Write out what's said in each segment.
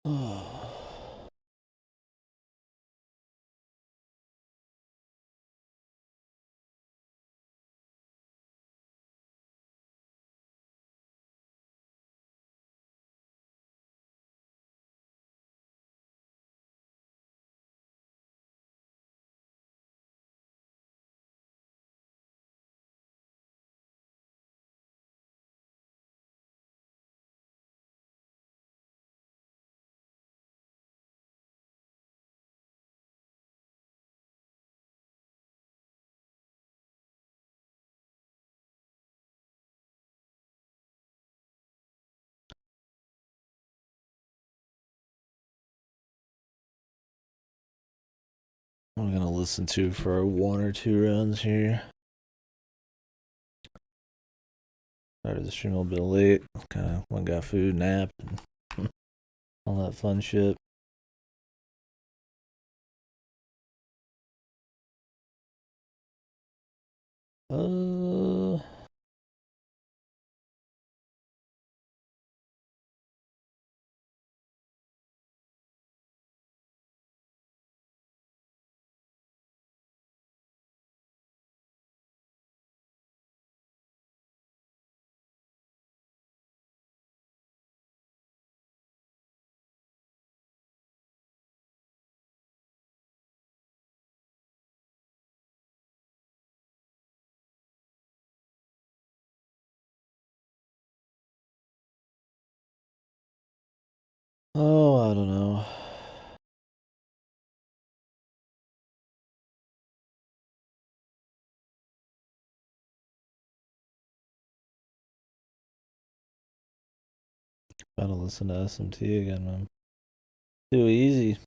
Oh. I'm gonna listen to for 1 or 2 rounds here. Started the stream a little bit late. Kind of went got food, napped, and all that fun shit. Uh, oh, I don't know. Gotta listen to SMT again, man. Too easy.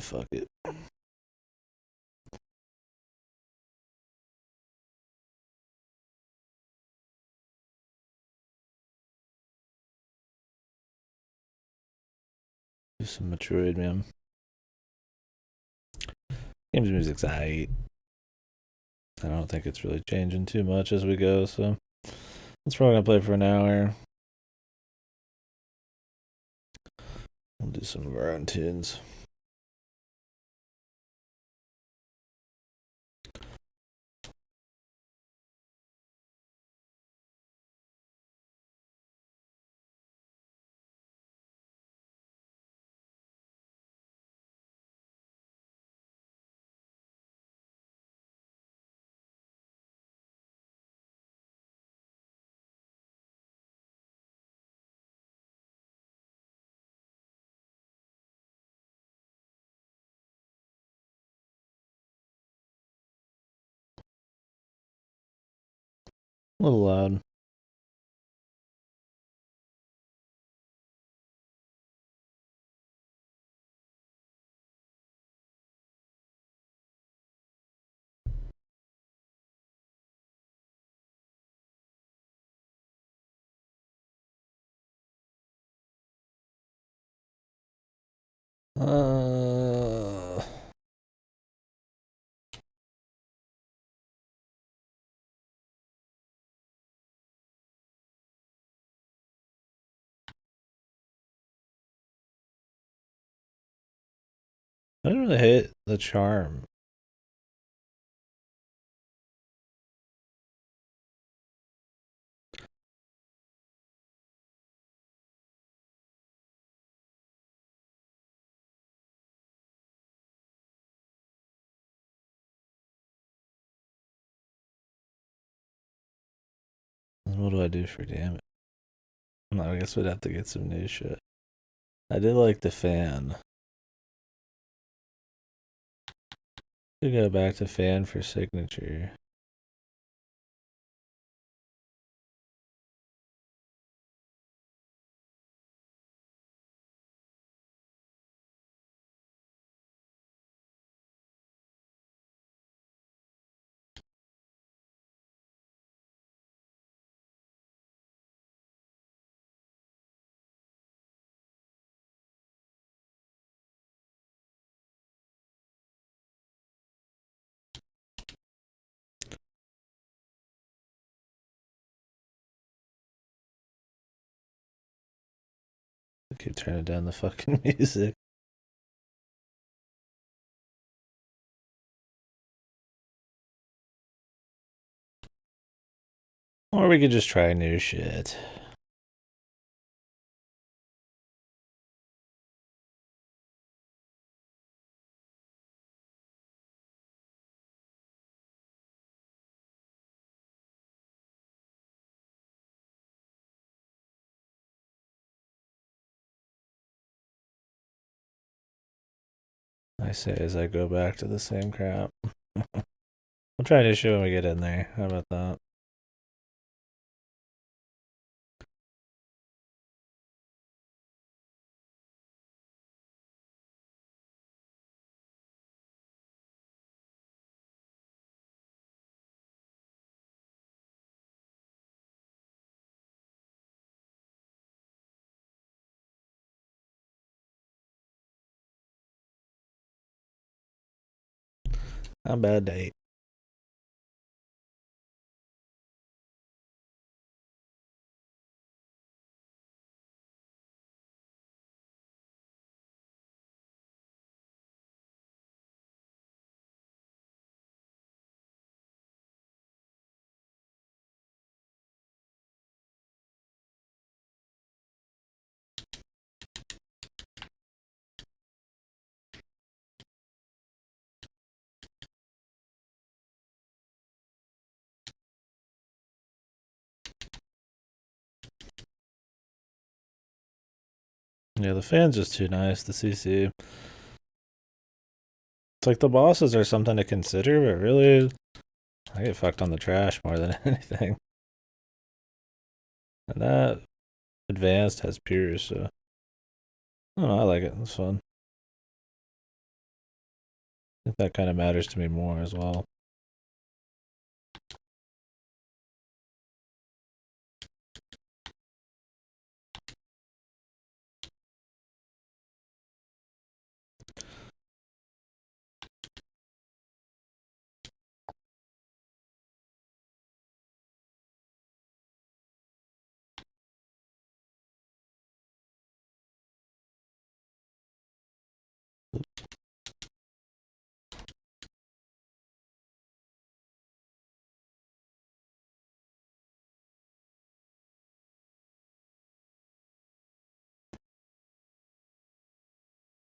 Fuck it. Do some Metroid, man. Games music's aight. I don't think it's really changing too much as we go, so that's probably gonna play for an hour. We'll do some of our own tunes. A little loud. Uh, I didn't really hate the charm. What do I do for damage? No, I guess we'd have to get some new shit. I did like the fan. We go back to fan for signature. keep turning down the fucking music. Or we could just try new shit. I say as I go back to the same crap. We'll try new shit when we get in there. How about that? Not a bad date. Yeah, the fan's just too nice, the CC. It's like the bosses are something to consider, but really, I get fucked on the trash more than anything. And that advanced has peers, so I don't know, I like it. It's fun. I think that kind of matters to me more as well.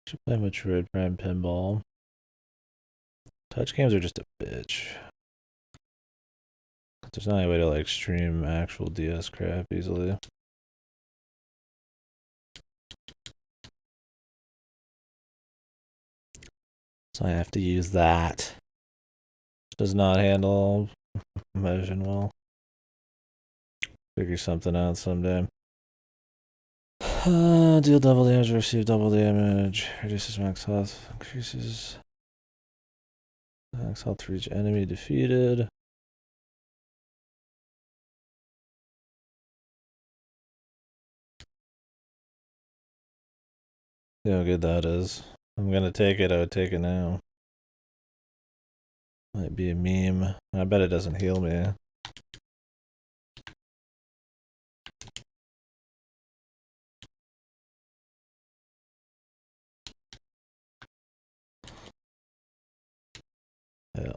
Should play Metroid Prime Pinball. Touch games are just a bitch. There's not any way to like stream actual DS crap easily. So I have to use that. Does not handle motion well. Figure something out someday. Deal double damage, receive double damage. Reduces max health. Increases max health for each enemy defeated. See how good that is. I'm gonna take it. I would take it now. Might be a meme. I bet it doesn't heal me. Yeah.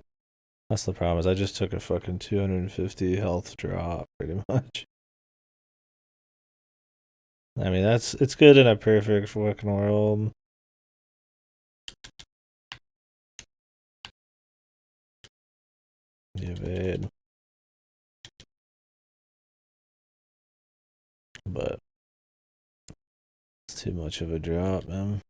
That's the problem, is I just took a fucking 250 health drop, pretty much. I mean, it's good in a perfect fucking world. You evade. But it's too much of a drop, man.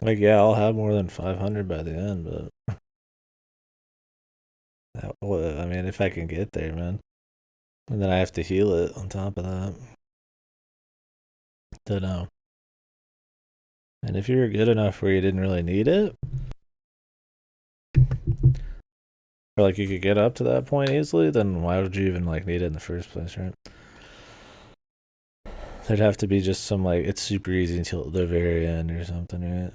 Like, yeah, I'll have more than 500 by the end, but well, I mean, if I can get there, man. And then I have to heal it on top of that. Don't know. And if you were good enough where you didn't really need it, or like you could get up to that point easily, then why would you even like need it in the first place, right? There'd have to be just some like it's super easy until the very end or something, right?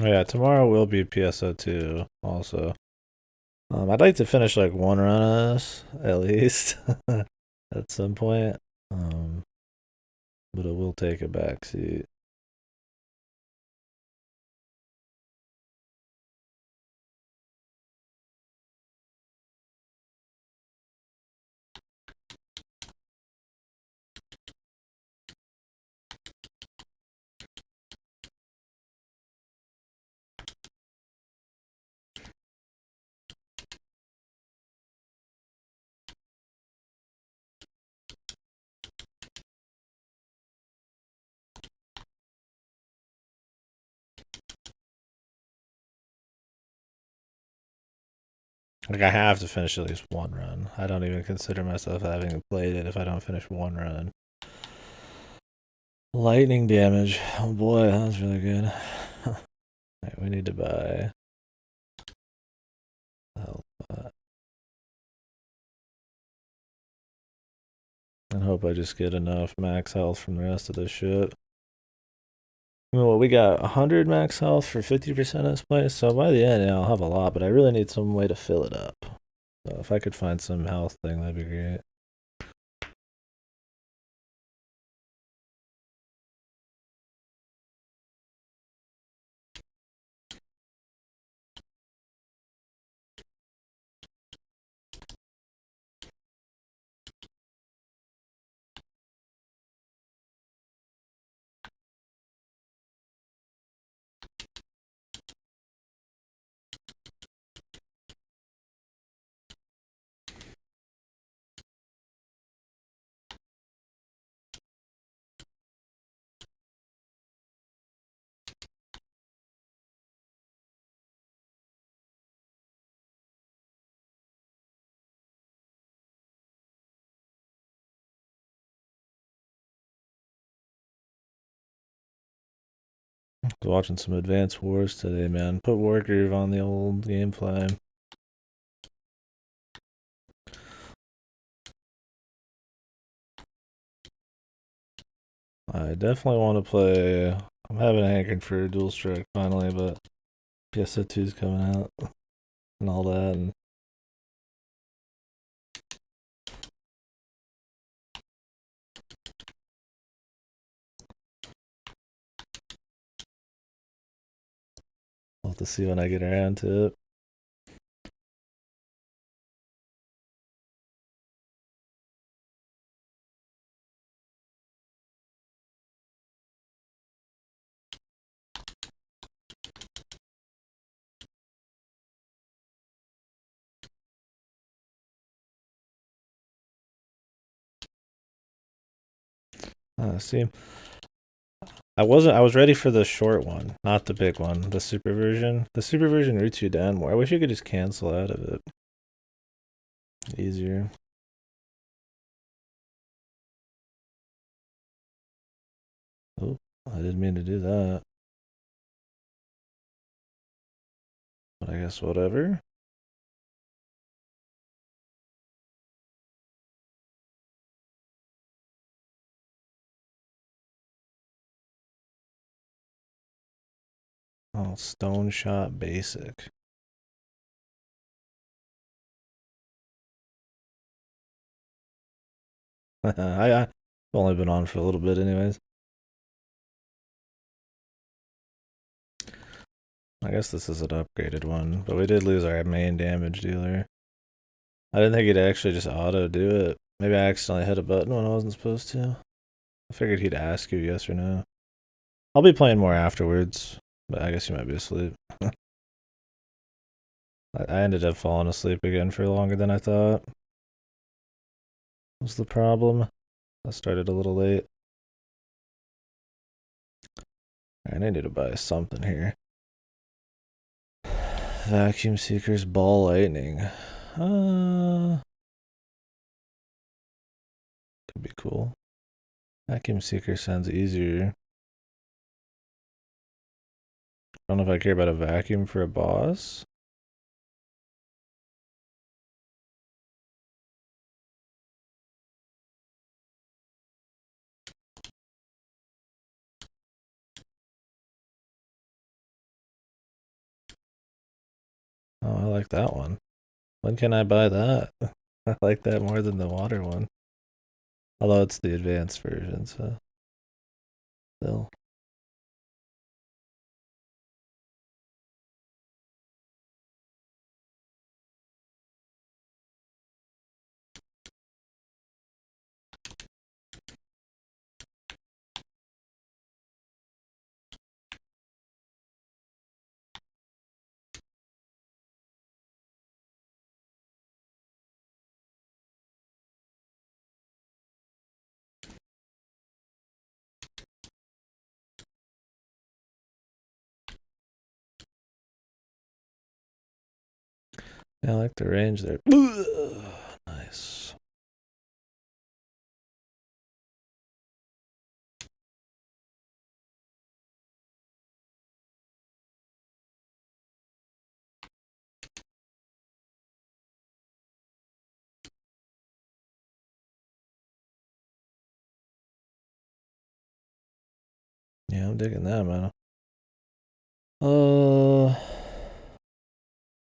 Oh, yeah, tomorrow will be PSO2 also. I'd like to finish like one run of this at least at some point. Um, but it will take a backseat. Like I have to finish at least one run. I don't even consider myself having played it if I don't finish one run. Lightning damage. Oh boy, that was really good. Right, we need to buy health and hope I just get enough max health from the rest of this shit. I mean, well, we got 100 max health for 50% of this place, so by the end, yeah, I'll have a lot, but I really need some way to fill it up. So if I could find some health thing, that'd be great. Was watching some Advance Wars today, man. Put Wargroove on the old gameplay. I definitely want to play. I'm having a hankering for a Dual Strike finally, but PSO2 is coming out and all that. And I'll have to see when I get around to it. See, I was ready for the short one, not the big one, the super version. The super version roots you down more. I wish you could just cancel out of it. Easier. Oh, I didn't mean to do that. But I guess whatever. Oh, stone shot basic. I've only been on for a little bit anyways. I guess this is an upgraded one, but we did lose our main damage dealer. I didn't think he'd actually just auto do it. Maybe I accidentally hit a button when I wasn't supposed to. I figured he'd ask you yes or no. I'll be playing more afterwards, but I guess you might be asleep. I ended up falling asleep again for longer than I thought. Was the problem? I started a little late. Alright, I need to buy something here. Vacuum Seeker's Ball Lightning. Could be cool. Vacuum Seeker sounds easier. I don't know if I care about a vacuum for a boss. Oh, I like that one. When can I buy that? I like that more than the water one. Although it's the advanced version, so still. Yeah, I like the range there. Nice. Yeah, I'm digging that, man.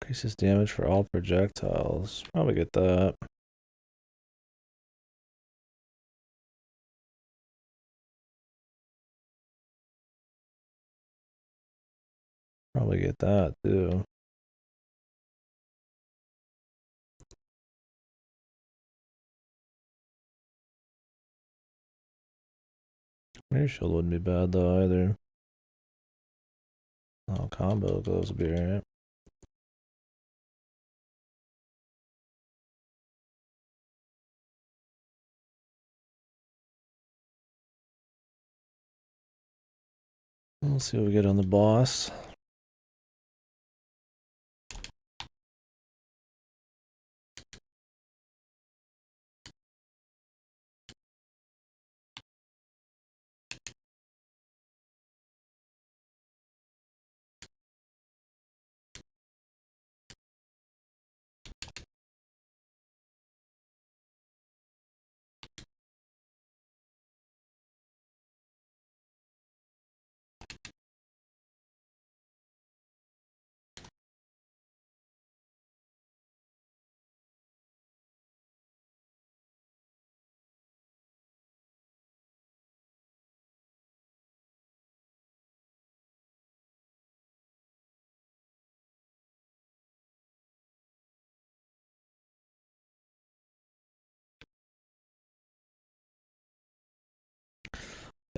Increases damage for all projectiles. Probably get that. Probably get that too. Mirror shield wouldn't be bad though either. Oh, combo gloves would be alright. We'll see what we get on the boss.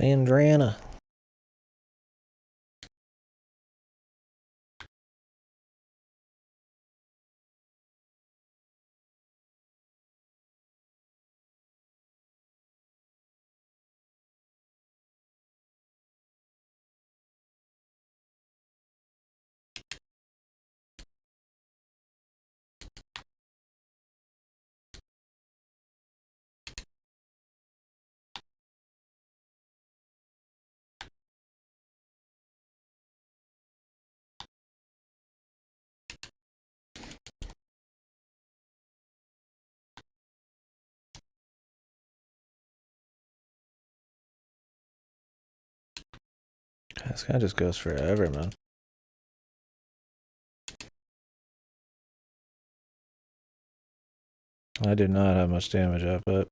Bandrana. This guy just goes forever, man. I do not have much damage output.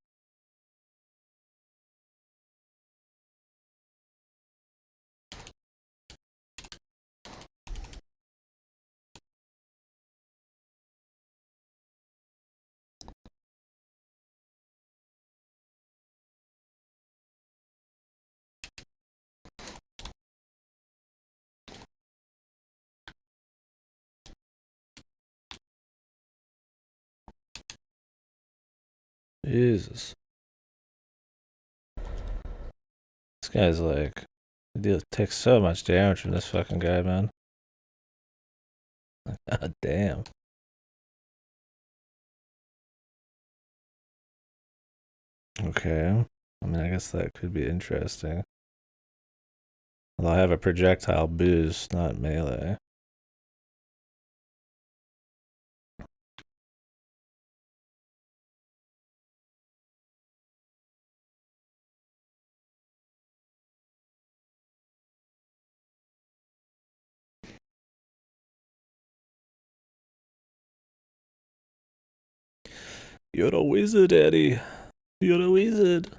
Jesus. This guy's like, takes so much damage from this fucking guy, man. God damn. Okay. I mean, I guess that could be interesting. Although I have a projectile boost, not melee. You're a wizard, Eddie. You're a wizard.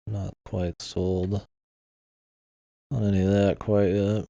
Not quite sold on any of that quite yet.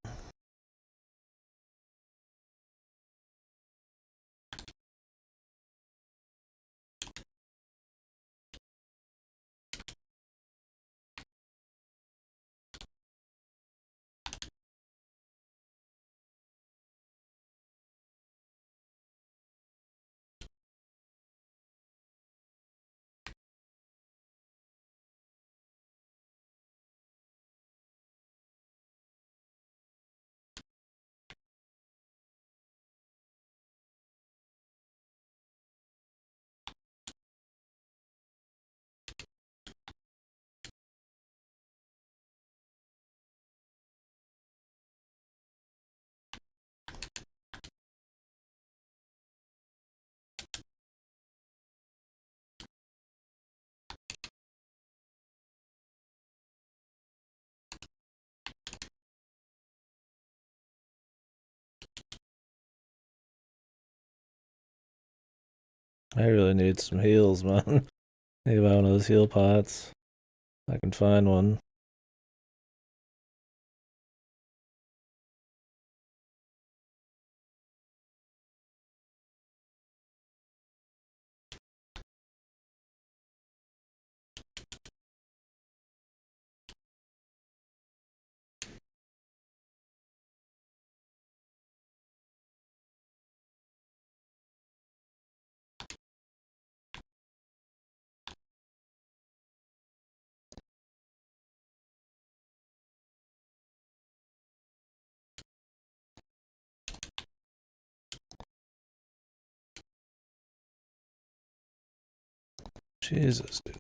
I really need some heals, man. Need to buy one of those heal pots. I can find one. Jesus, dude.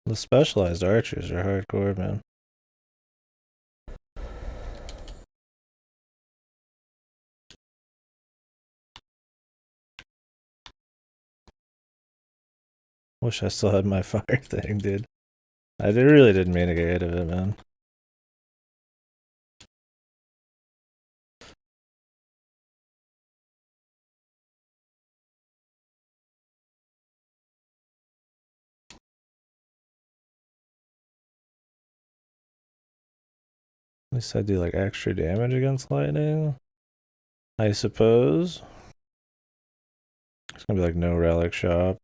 The specialized archers are hardcore, man. Wish I still had my fire thing, dude. Really didn't mean to get rid of it, man. At least I do like extra damage against lightning. I suppose. It's gonna be like no relic shop.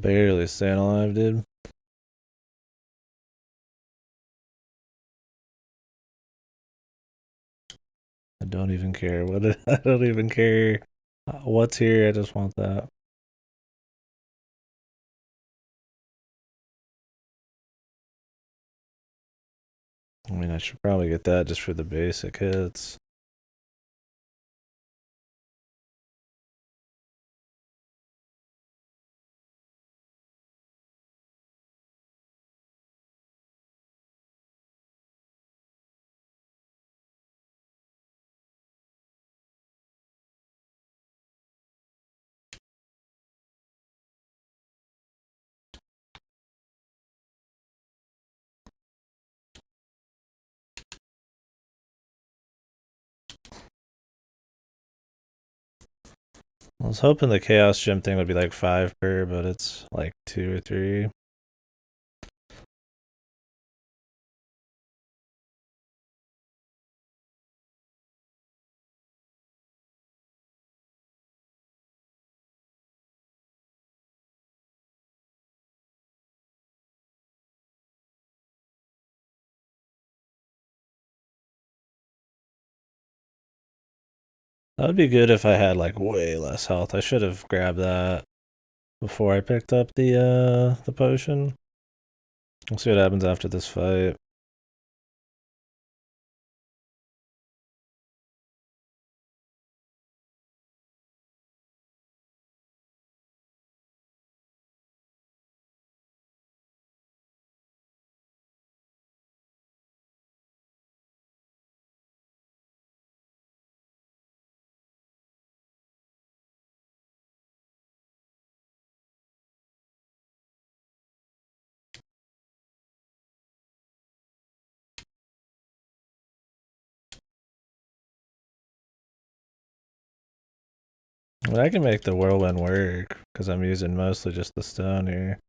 Barely staying alive, dude. I don't even care. I don't even care what's here. I just want that. I mean, I should probably get that just for the basic hits. I was hoping the Chaos Gem thing would be like 5 per, but it's like 2 or 3. That would be good if I had like way less health. I should have grabbed that before I picked up the potion. We'll see what happens after this fight. I mean, I can make the whirlwind work because I'm using mostly just the stone here.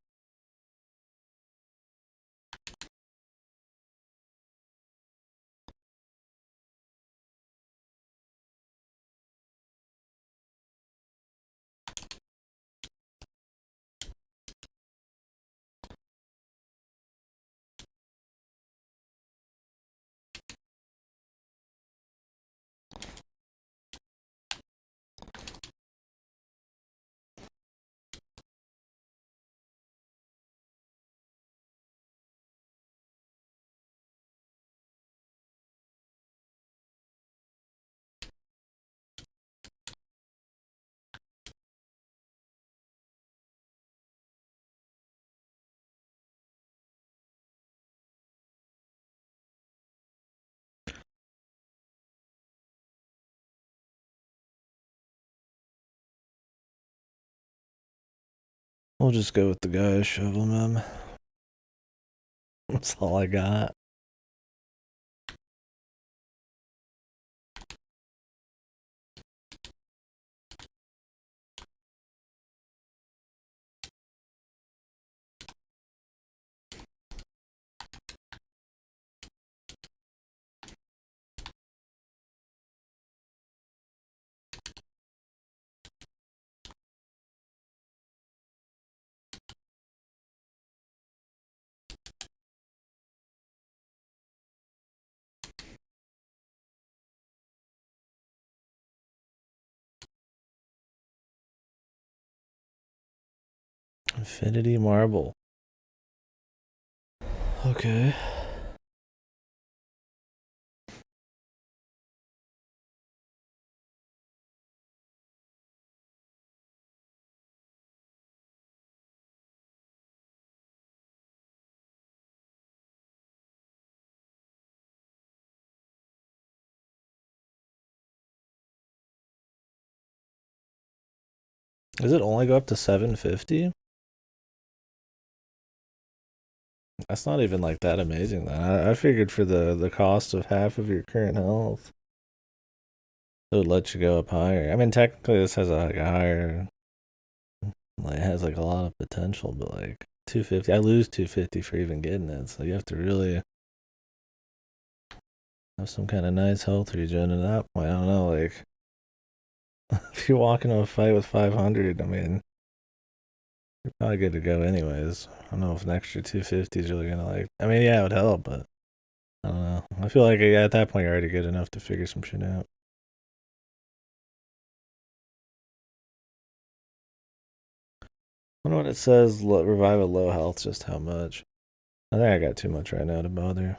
We'll just go with the guy shovel, man. That's all I got. Infinity marble. Okay. Does it only go up to 750? That's not even like that amazing then. I figured for the cost of half of your current health, it would let you go up higher. I mean, technically this has like a higher, like it has like a lot of potential, but like 250, I lose 250 for even getting it. So you have to really have some kind of nice health regen at that point. I don't know, like if you walk into a fight with 500, I mean, You're probably good to go anyways. I don't know if an extra 250 is really gonna like. I mean, yeah, it would help, but I don't know. I feel like at that point you're already good enough to figure some shit out. I wonder what it says. Revive at low health. Just how much? I think I got too much right now to bother.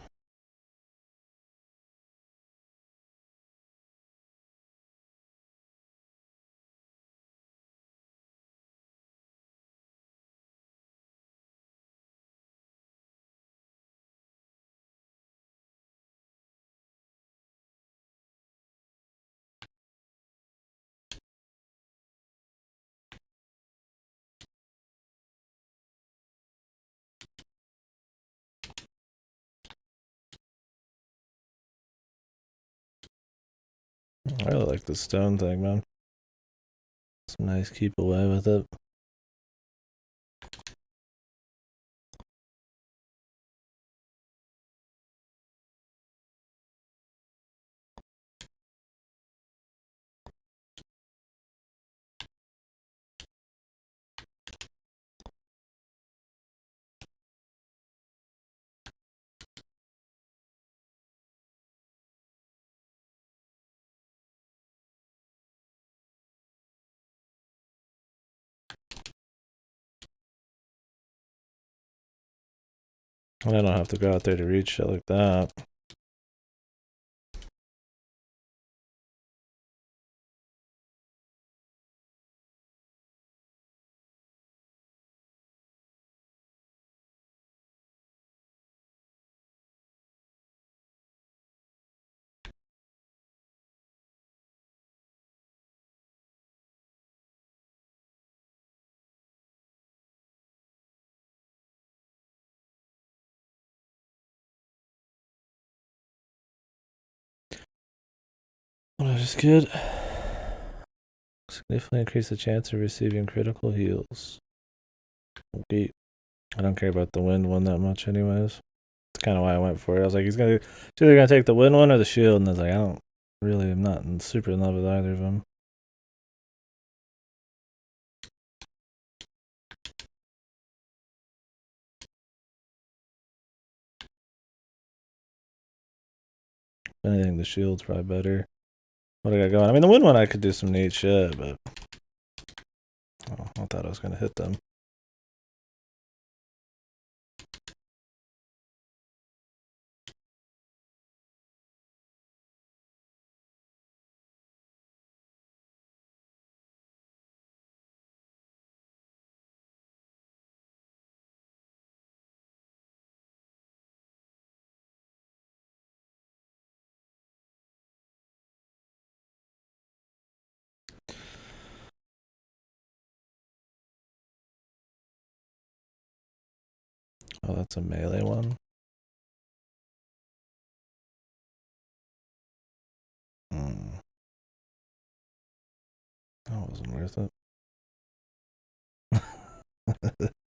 I really like the stone thing, man. Some nice keep away with it. I don't have to go out there to reach shit like that. What did I just get? Significantly increase the chance of receiving critical heals. Okay. I don't care about the wind one that much, anyways. That's kind of why I went for it. I was like, it's either gonna take the wind one or the shield, and I was like, I'm not super in love with either of them. If anything, the shield's probably better. What I got going? I mean, the wind one I could do some neat shit, but I thought I was gonna hit them. Oh, that's a melee one. That wasn't worth it.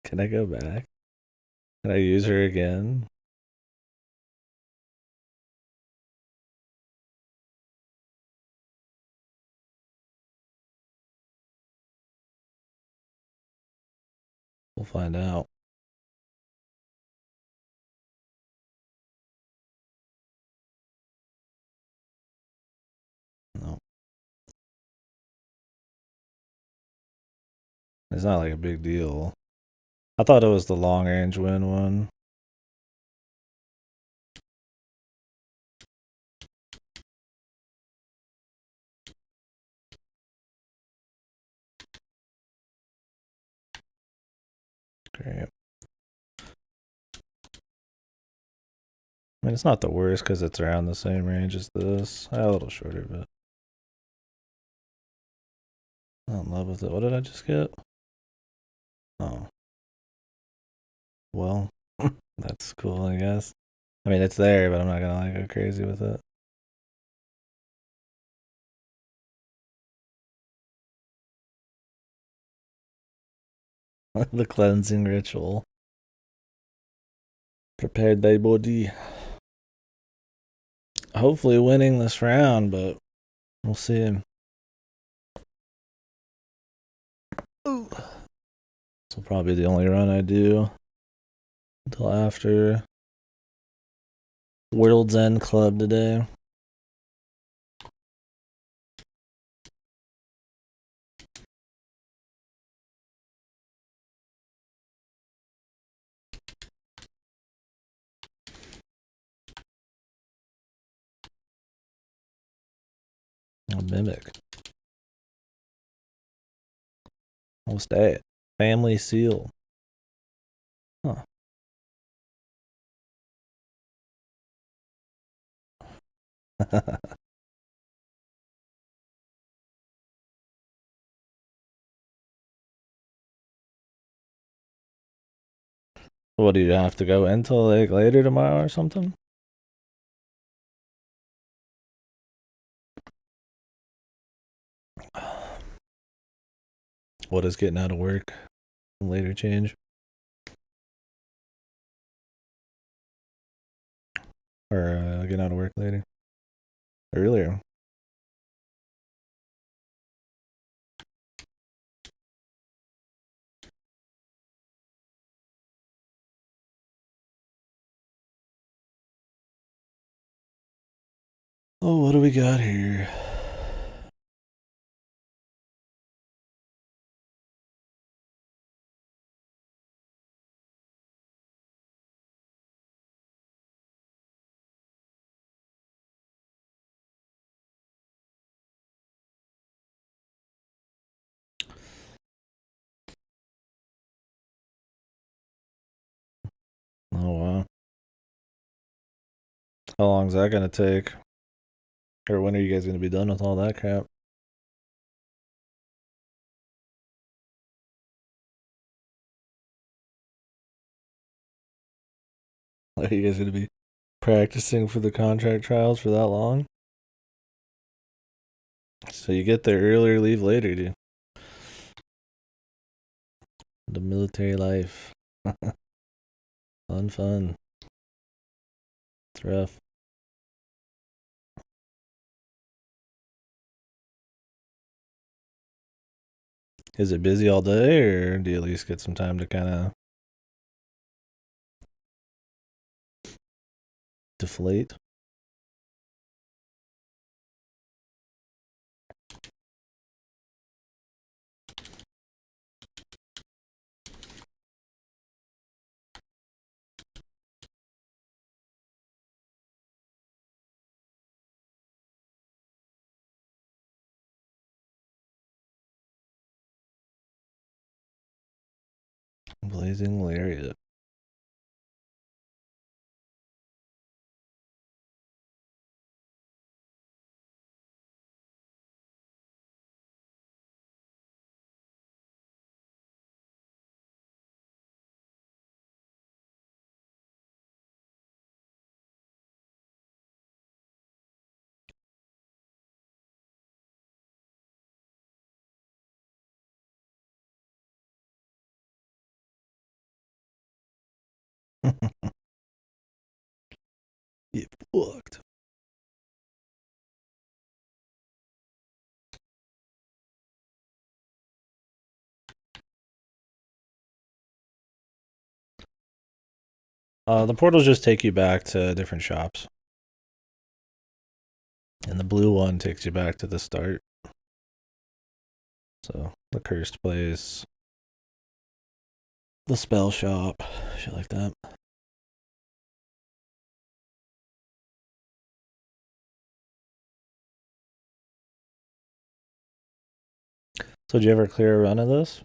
Can I go back? Can I use her again? We'll find out. No. It's not like a big deal. I thought it was the long range win one. Great. I mean, it's not the worst because it's around the same range as this. A little shorter, but I'm in love with it. What did I just get? Oh. Well, that's cool, I guess. I mean, it's there, but I'm not gonna like go crazy with it. The cleansing ritual. Prepared thy body. Hopefully winning this round, but we'll see. Ooh. This will probably be the only run I do until after World's End Club today. A mimic. What's that? Family seal. Huh. What, do you have to go until like later tomorrow or something? What is getting out of work? Later change? Or getting out of work later? Earlier? Oh, what do we got here? Oh, wow. How long is that gonna take? Or when are you guys gonna be done with all that crap? Are you guys gonna be practicing for the contract trials for that long? So you get there earlier, leave later, dude. The military life. Fun. It's rough. Is it busy all day, or do you at least get some time to kind of deflate? Blazing Lariat. Get fucked. The portals just take you back to different shops. And the blue one takes you back to the start. So, the cursed place, the spell shop, shit like that. So, did you ever clear a run of this?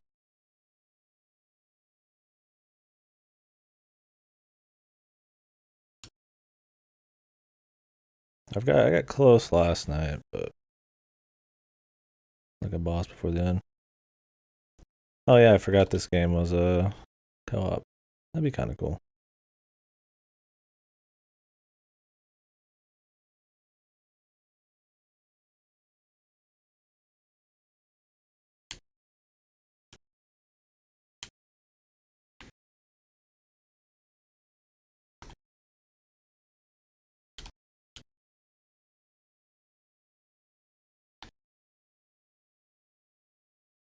I got close last night, but like a boss before the end. Oh yeah, I forgot this game was a co-op. That'd be kind of cool.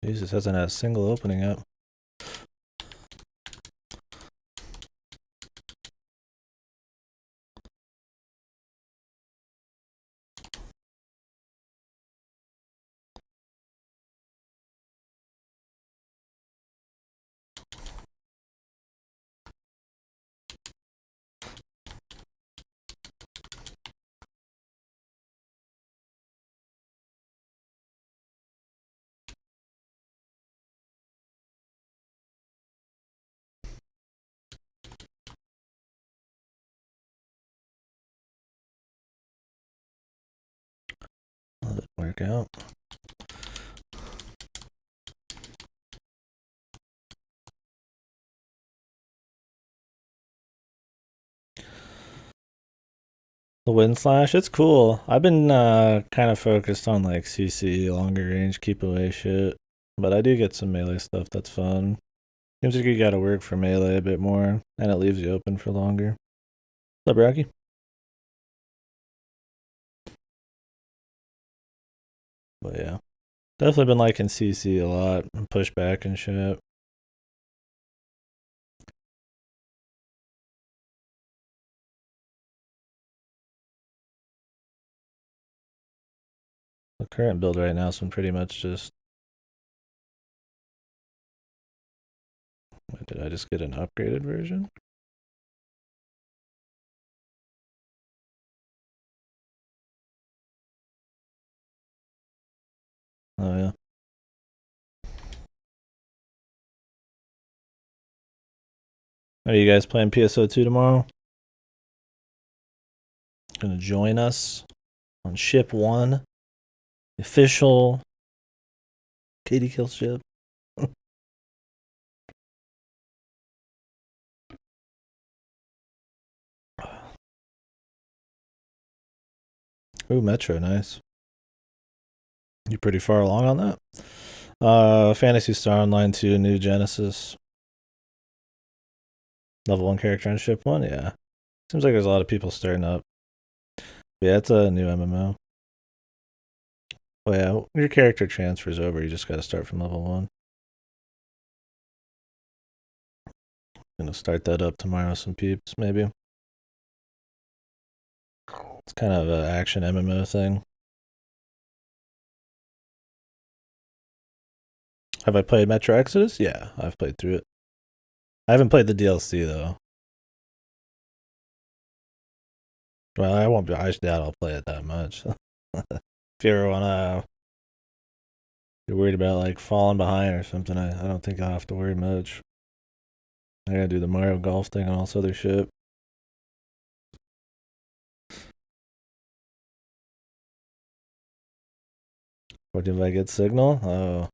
Jesus hasn't had a single opening yet. work out. The wind slash, it's cool. I've been kind of focused on like CC, longer range, keep away shit. But I do get some melee stuff that's fun. Seems like you gotta work for melee a bit more, and it leaves you open for longer. What's up, Rocky? But yeah, definitely been liking CC a lot, and pushback and shit. The current build right now has been pretty much just. Wait, did I just get an upgraded version? Oh yeah. Are you guys playing PSO2 tomorrow? Gonna join us on ship 1, the official KDkill ship. Ooh, Metro, nice. You pretty far along on that? Fantasy Star Online 2, New Genesis. Level 1 character on ship 1, yeah. Seems like there's a lot of people starting up. Yeah, it's a new MMO. Oh yeah, your character transfers over, you just gotta start from level 1. Gonna start that up tomorrow, some peeps, maybe. It's kind of an action MMO thing. Have I played Metro Exodus? Yeah, I've played through it. I haven't played the DLC though. Well, I won't be. I doubt I'll play it that much. If you ever wanna, you're worried about like falling behind or something, I don't think I'll have to worry much. I gotta do the Mario Golf thing and all this other shit. What if I get signal? Oh,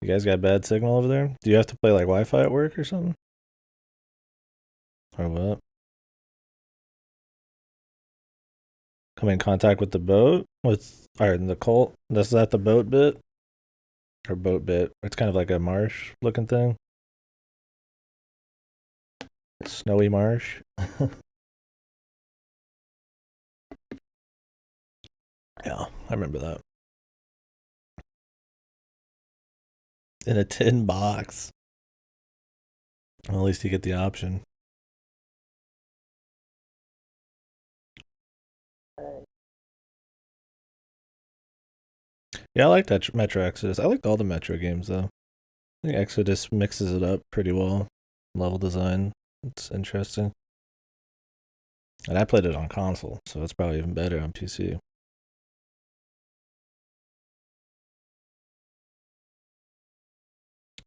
you guys got bad signal over there? Do you have to play like Wi-Fi at work or something? Or what? Come in contact with the boat? With alright, the Colt? Is that the boat bit? Or boat bit? It's kind of like a marsh looking thing. Snowy marsh. Yeah, I remember that. In a tin box. Well, at least you get the option. Yeah, I like that Metro Exodus. I liked all the Metro games though. I think Exodus mixes it up pretty well. Level design, it's interesting. And I played it on console, so it's probably even better on PC.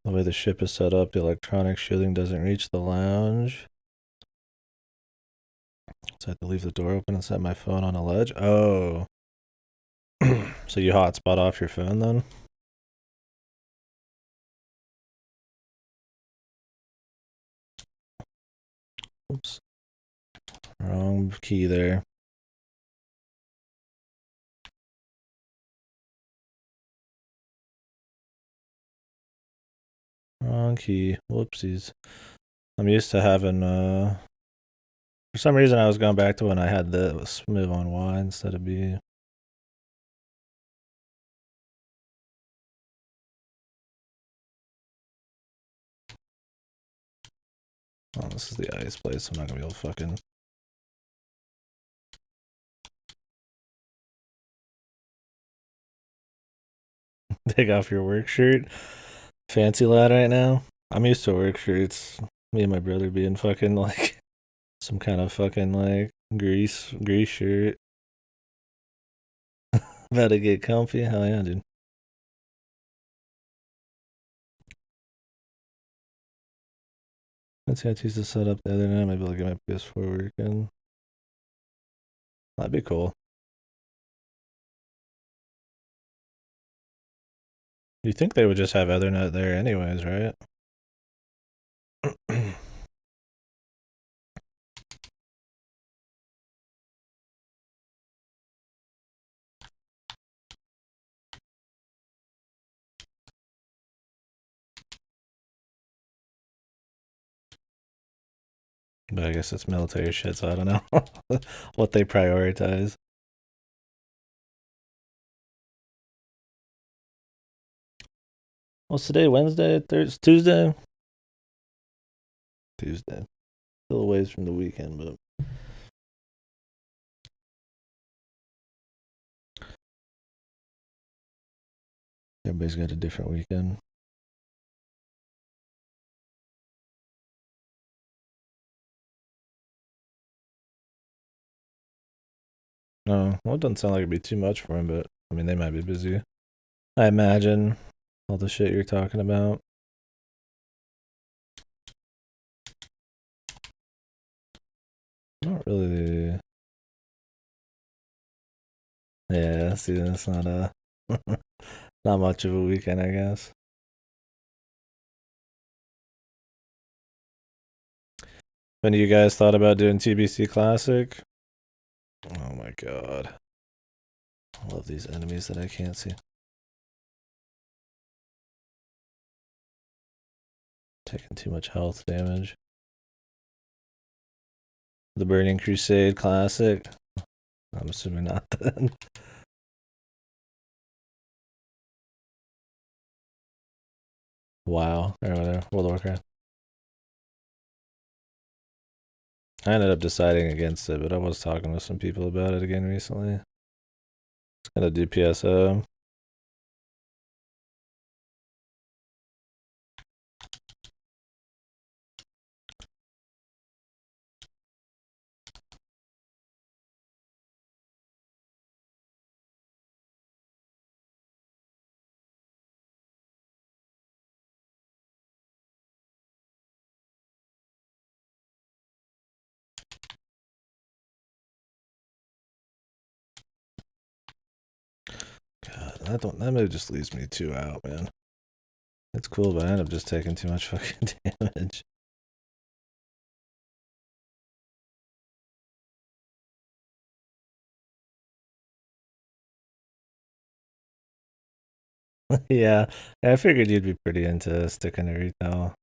The way the ship is set up, the electronic shielding doesn't reach the lounge. So I have to leave the door open and set my phone on a ledge. Oh. So you hotspot off your phone then? Oops. Wrong key there. Wrong key. Whoopsies. I'm used to having for some reason I was going back to when I had the move on Y instead of B. Oh, this is the ice place, so I'm not gonna be able to fucking take off your work shirt. Fancy lad right now. I'm used to work shirts. Me and my brother being fucking like some kind of fucking like grease shirt. About to get comfy. Hell yeah, dude. Let's see, I used to set up the other night. Maybe I'll get my PS4 working. That'd be cool. You think they would just have Ethernet there anyways, right? But I guess it's military shit, so I don't know what they prioritize. What's today? Wednesday? Thursday? Tuesday? Tuesday. Still a ways from the weekend, but everybody's got a different weekend. No, well, it doesn't sound like it'd be too much for him, but I mean, they might be busy. I imagine all the shit you're talking about. Not really. Yeah, see, that's not not much of a weekend, I guess. When you guys thought about doing TBC Classic? Oh my god. I love these enemies that I can't see. Taking too much health damage. The Burning Crusade Classic? I'm assuming not then. WoW, or whatever. World of Warcraft. I ended up deciding against it, but I was talking with some people about it again recently. It's gonna do PSO. God, that move just leaves me too out, man. It's cool, but I end up just taking too much fucking damage. Yeah, I figured you'd be pretty into sticking to retail.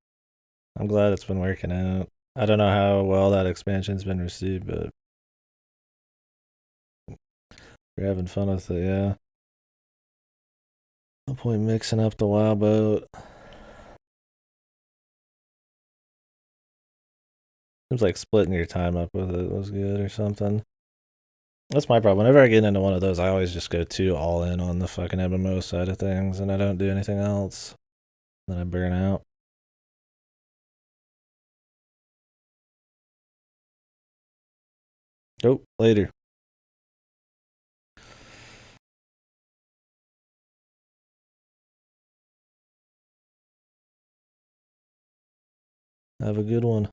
I'm glad it's been working out. I don't know how well that expansion's been received, but we're having fun with it, yeah. No point mixing up the wild boat. Seems like splitting your time up with it was good or something. That's my problem. Whenever I get into one of those, I always just go too all in on the fucking MMO side of things, and I don't do anything else. Then I burn out. Oh, later. Have a good one.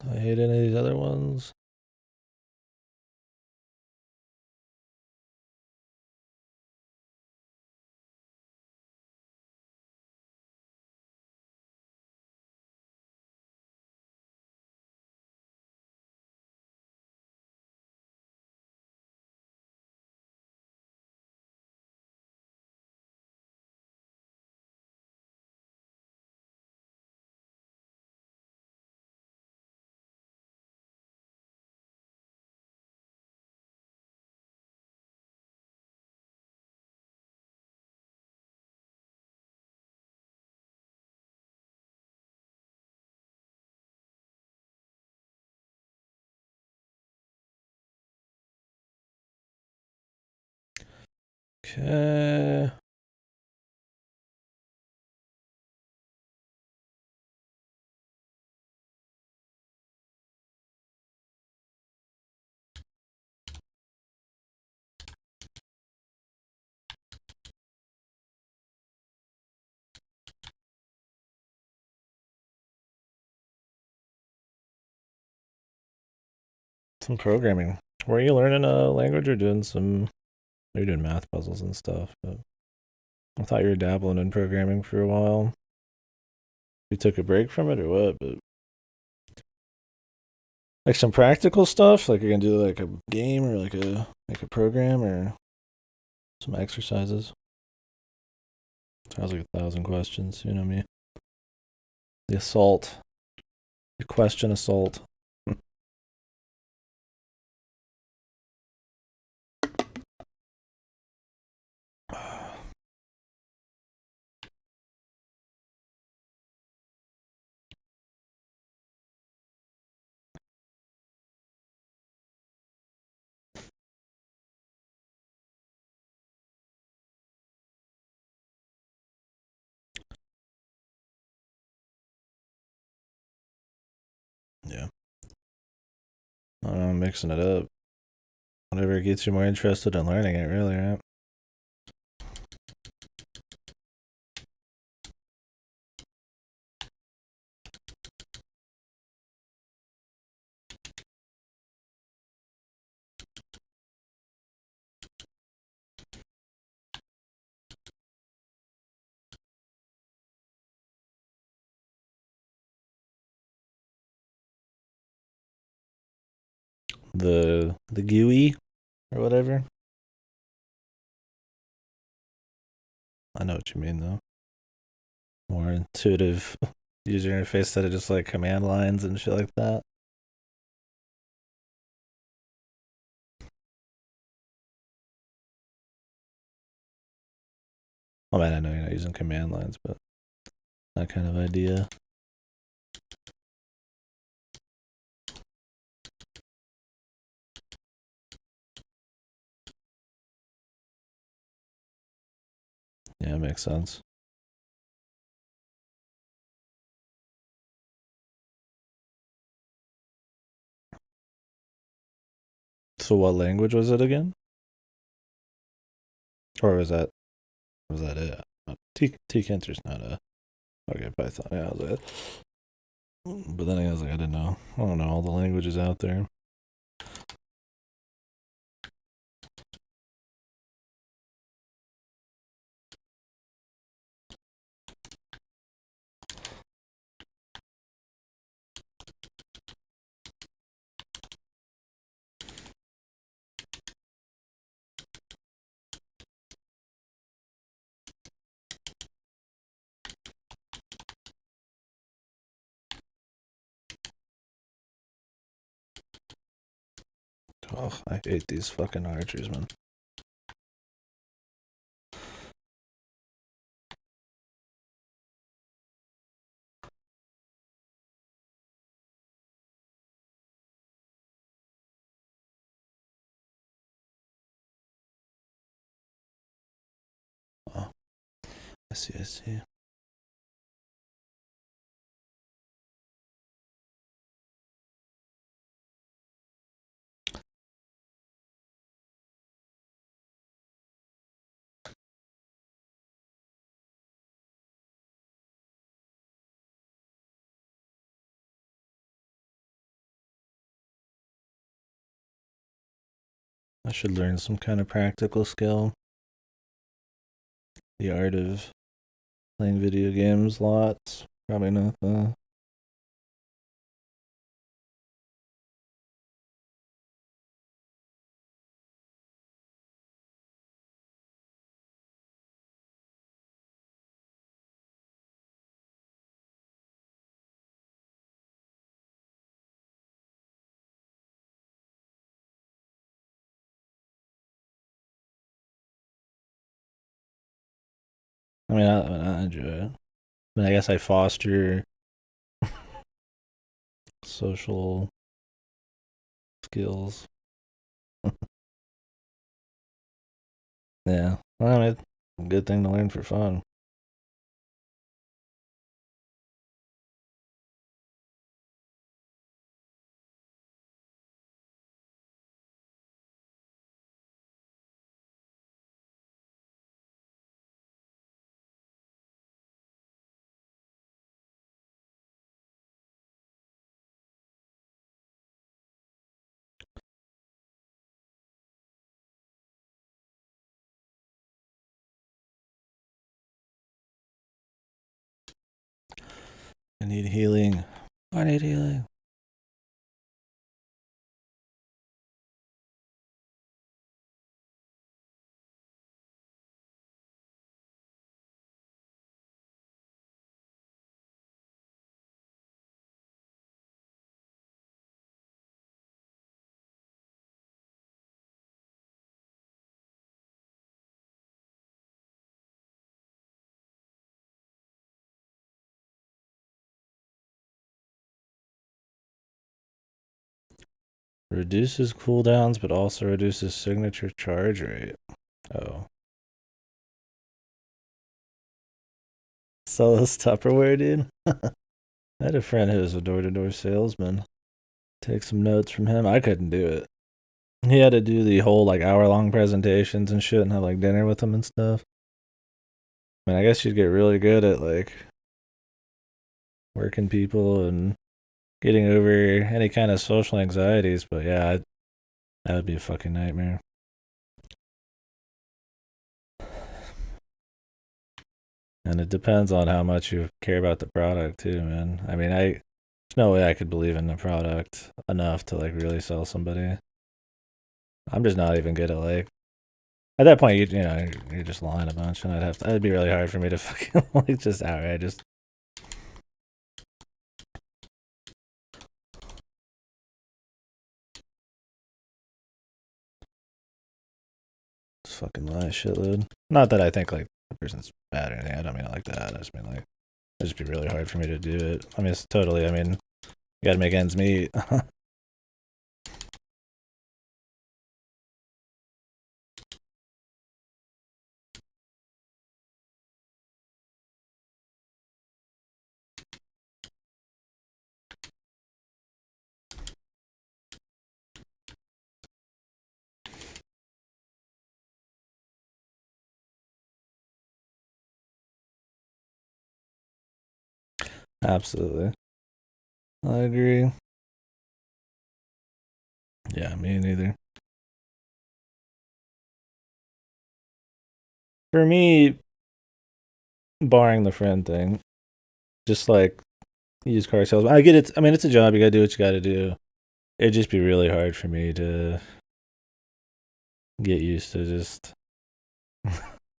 Do I hate any of these other ones? Okay. Some programming. Were you learning a language or doing some? You're doing math puzzles and stuff, but I thought you were dabbling in programming for a while. You took a break from it or what? But like some practical stuff, like you're gonna do like a game or like a program or some exercises. Sounds like 1,000 questions. You know me. The assault, the question assault. Yeah. I don't know, I'm mixing it up. Whatever gets you more interested in learning it, really, right? The GUI or whatever. I know what you mean though. More intuitive user interface instead of just like command lines and shit like that. Oh man, I know you're not using command lines, but that kind of idea. Yeah, it makes sense. So what language was it again? Or was that it? Tkinter's not a okay Python. Yeah, I was like, but then I was like, I didn't know. I don't know all the languages out there. Oh, I hate these fucking archers, man. Oh, I see, I see. I should learn some kind of practical skill. The art of playing video games lots. Probably not the. I enjoy it. I guess I foster social skills. Yeah. Well, it's a good thing to learn for fun. I need healing. I need healing. Reduces cooldowns, but also reduces signature charge rate. Oh. Sell this Tupperware, dude? I had a friend who was a door-to-door salesman. Take some notes from him. I couldn't do it. He had to do the whole like hour-long presentations and shit and have like dinner with them and stuff. I mean, I guess you'd get really good at like working people and getting over any kind of social anxieties, but yeah, that would be a fucking nightmare. And it depends on how much you care about the product too, man. I mean, there's no way I could believe in the product enough to like really sell somebody. I'm just not even good at like at that point you're just lying a bunch, and it'd be really hard for me to fucking like just outright just fucking lie shitload. Not that I think like the person's bad or anything. I don't mean it like that. I just mean like it'd just be really hard for me to do it. I mean, it's totally. I mean, you got to make ends meet. Absolutely, I agree. Yeah, me neither. For me, barring the friend thing, just like used car sales. I get it. I mean, it's a job. You gotta do what you gotta do. It'd just be really hard for me to get used to just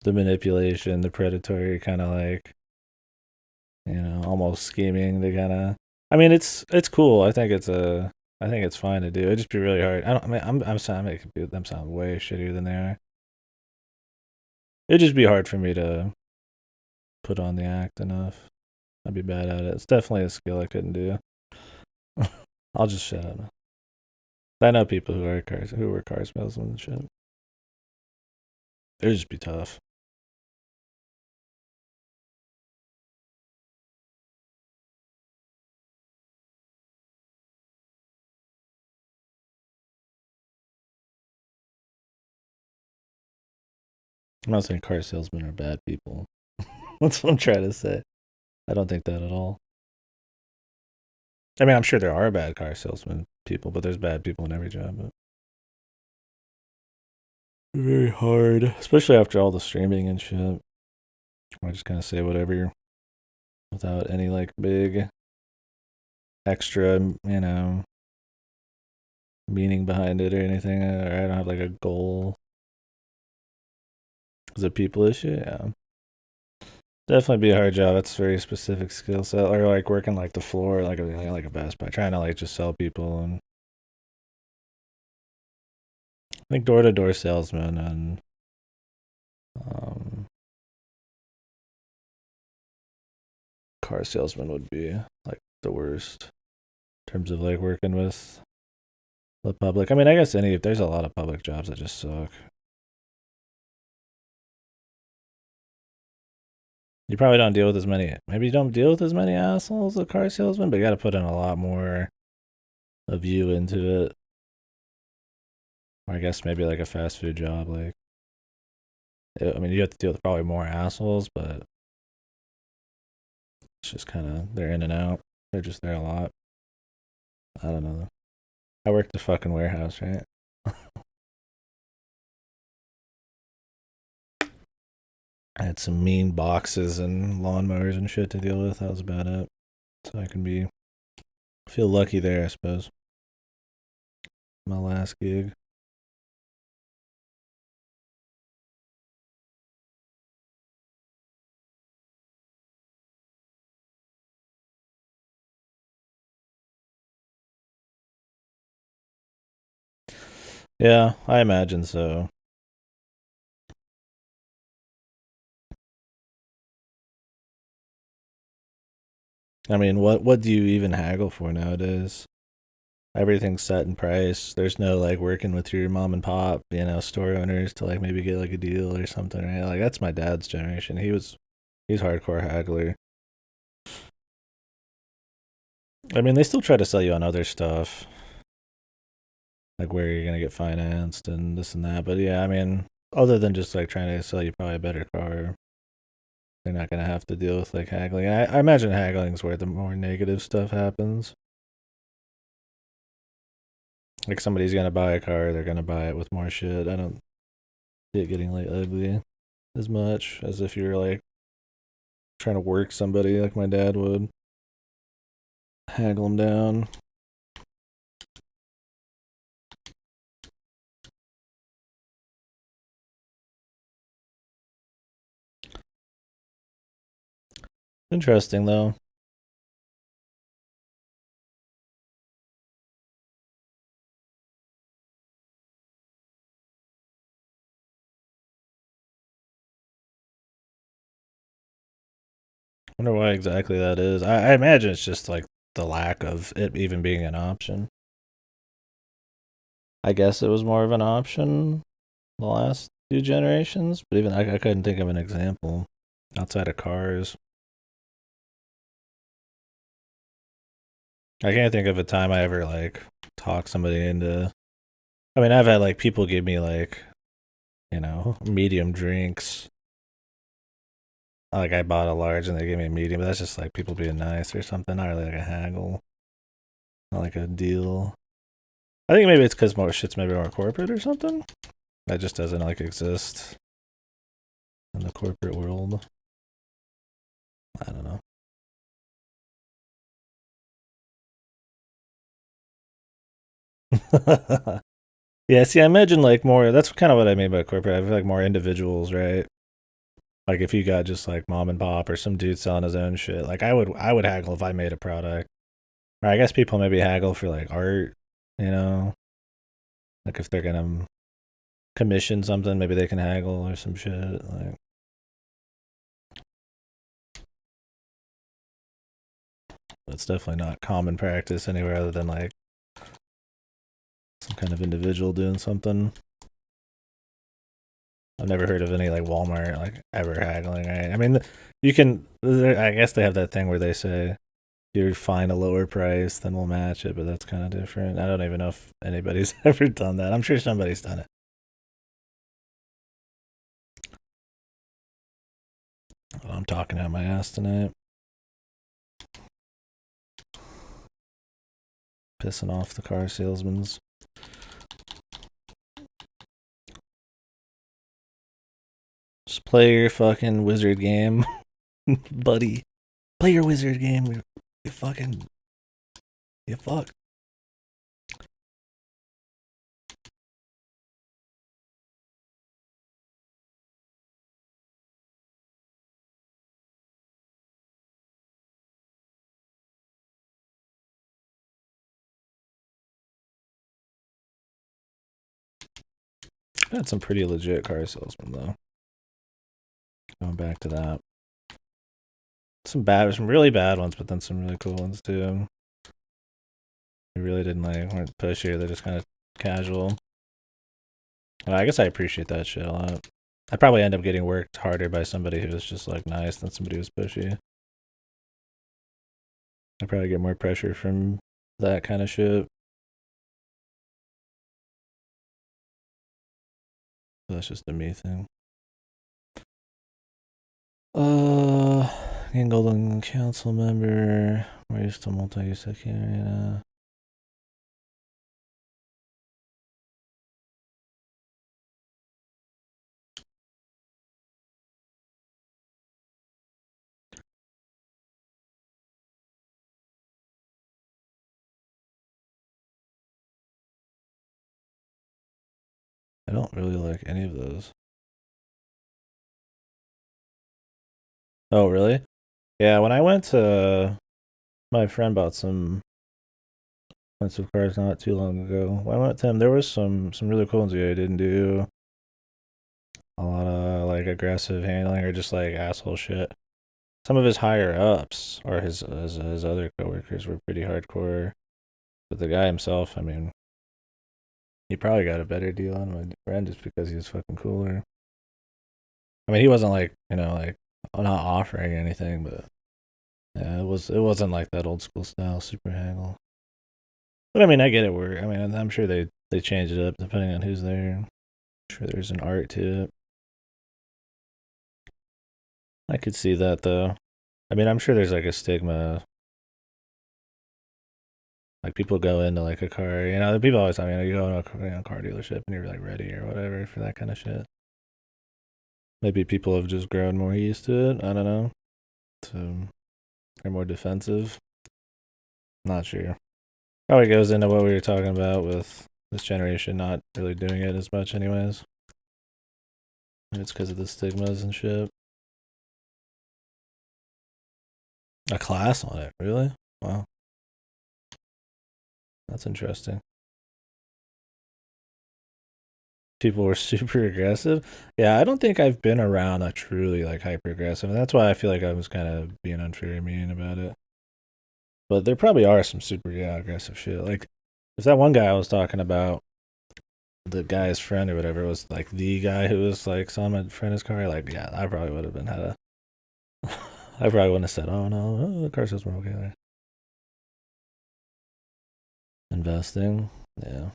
the manipulation, the predatory kind of like, almost scheming to kind of. I mean, it's cool. I think it's fine to do. It'd just be really hard. I don't. I mean, I'm making them sound way shittier than they are. It'd just be hard for me to put on the act enough. I'd be bad at it. It's definitely a skill I couldn't do. I'll just shut up. I know people who are car salesmen and shit. It'd just be tough. I'm not saying car salesmen are bad people. That's what I'm trying to say. I don't think that at all. I mean, I'm sure there are bad car salesman people, but there's bad people in every job. But very hard, especially after all the streaming and shit. I just kind of say whatever without any like big extra, meaning behind it or anything. Or I don't have like a goal. Is it a people issue? Yeah. Definitely be a hard job. That's a very specific skill set. Or like working like the floor, like a Best Buy, trying to like just sell people. And I think door to door salesman and um, car salesman would be like the worst in terms of like working with the public. I mean, I guess there's a lot of public jobs that just suck. You probably don't deal with as many. Maybe you don't deal with as many assholes as car salesman, but you got to put in a lot more of you into it. Or I guess maybe like a fast food job. Like, I mean, you have to deal with probably more assholes, but it's just kind of they're in and out. They're just there a lot. I don't know. I worked the fucking warehouse, right? I had some mean boxes and lawnmowers and shit to deal with. That was about it. So I can feel lucky there, I suppose. My last gig. Yeah, I imagine so. I mean, what do you even haggle for nowadays? Everything's set in price. There's no like working with your mom and pop, store owners to like maybe get like a deal or something, right? Like that's my dad's generation. He's hardcore haggler. I mean, they still try to sell you on other stuff, like where you're gonna get financed and this and that. But yeah, I mean, other than just like trying to sell you probably a better car, they're not gonna have to deal with like haggling. I imagine haggling's where the more negative stuff happens. Like somebody's gonna buy a car, they're gonna buy it with more shit. I don't see it getting like ugly as much as if you're like trying to work somebody like my dad would. Haggle them down. Interesting though. Wonder why exactly that is. I imagine it's just like the lack of it even being an option. I guess it was more of an option the last few generations, but even I couldn't think of an example outside of cars. I can't think of a time I ever like talked somebody into. I mean, I've had like people give me like medium drinks. Like I bought a large and they gave me a medium, but that's just like people being nice or something. Not really like a haggle, not like a deal. I think maybe it's because more shit's maybe more corporate or something. That just doesn't like exist in the corporate world. I don't know. Yeah, see, I imagine like more. That's kind of what I mean by corporate. I feel like more individuals, right? Like if you got just like mom and pop or some dude selling his own shit, like I would haggle if I made a product. Or I guess people maybe haggle for like art, you know, like if they're gonna commission something, maybe they can haggle or some shit. Like that's definitely not common practice anywhere other than like some kind of individual doing something. I've never heard of any like Walmart like ever haggling. Right? I mean, you can. I guess they have that thing where they say you find a lower price, then we'll match it, but that's kind of different. I don't even know if anybody's ever done that. I'm sure somebody's done it. Oh, I'm talking out my ass tonight, pissing off the car salesmen. Just play your fucking wizard game, buddy. Play your wizard game. You fucking you fuck. I had some pretty legit car salesmen though. Going back to that, some really bad ones, but then some really cool ones too. They really didn't like weren't pushy. They're just kind of casual. Well, I guess I appreciate that shit a lot. I'd probably end up getting worked harder by somebody who was just like nice than somebody who's pushy. I'd probably get more pressure from that kind of shit. That's just a me thing. Uh, Getting golden council member. We're used to multi-use area. I don't really like any of those. Oh, really? Yeah, when I went to my friend bought some expensive cars not too long ago. When I went to him, there was some really cool ones. Yeah, he didn't do a lot of like aggressive handling or just like asshole shit. Some of his higher ups or his other coworkers were pretty hardcore. But the guy himself, I mean, he probably got a better deal on my friend just because he was fucking cooler. I mean, he wasn't like like not offering anything, but yeah, it wasn't like that old school style super haggle. But I mean, I get it. Where I mean, I'm sure they change it up depending on who's there. I'm sure there's an art to it. I could see that though. I mean, I'm sure there's like a stigma. Like people go into like a car, people always tell me, you go into a car dealership and you're like ready or whatever for that kind of shit. Maybe people have just grown more used to it. I don't know. So they're more defensive. Not sure. Probably goes into what we were talking about with this generation not really doing it as much, anyways. And it's because of the stigmas and shit. A class on it, really? Wow, that's interesting. People were super aggressive. Yeah, I don't think I've been around a truly like hyper aggressive. And that's why I feel like I was kind of being unfair and mean about it. But there probably are some super aggressive shit. Like there's that one guy I was talking about, the guy's friend or whatever was like the guy who was like selling my friend his car. Like, yeah, I probably would have been had a. I probably wouldn't have said, "Oh no, the car sales were okay there." Investing, yeah,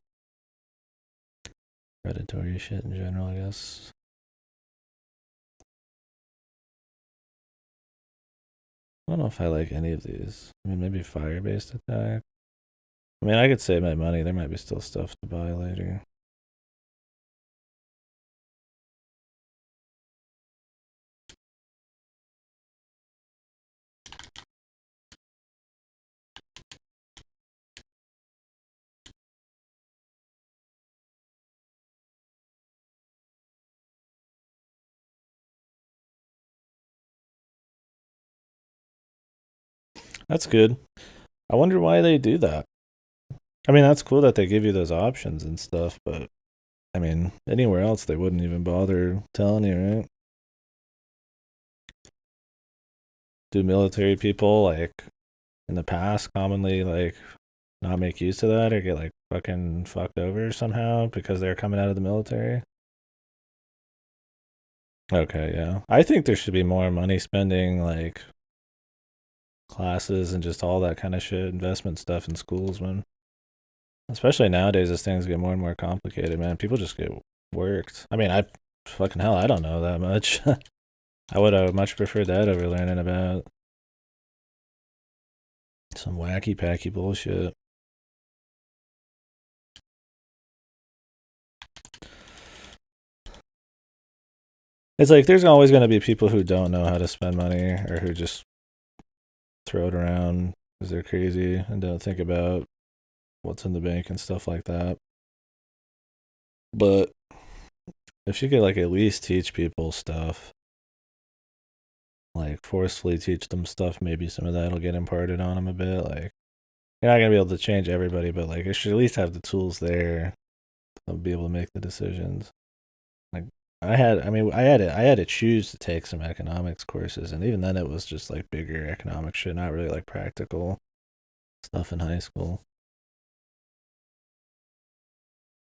predatory shit in general, I guess. I don't know if I like any of these. I mean, maybe fire-based attack. I mean, I could save my money. There might be still stuff to buy later. That's good. I wonder why they do that. I mean, that's cool that they give you those options and stuff, but I mean, anywhere else they wouldn't even bother telling you, right? Do military people like in the past commonly like not make use of that or get like fucking fucked over somehow because they're coming out of the military? Okay, yeah. I think there should be more money spending like classes and just all that kind of shit, investment stuff in schools when especially nowadays as things get more and more complicated, man. People just get worked. I mean, I fucking hell, I don't know that much. I would have much preferred that over learning about some wacky packy bullshit. It's like there's always going to be people who don't know how to spend money or who just throw it around because they're crazy and don't think about what's in the bank and stuff like that. But if you could like at least teach people stuff, like forcefully teach them stuff, maybe some of that'll get imparted on them a bit. Like you're not gonna be able to change everybody, but like you should at least have the tools there to be able to make the decisions. Like I had to choose to take some economics courses, and even then it was just like bigger economic shit, not really like practical stuff in high school.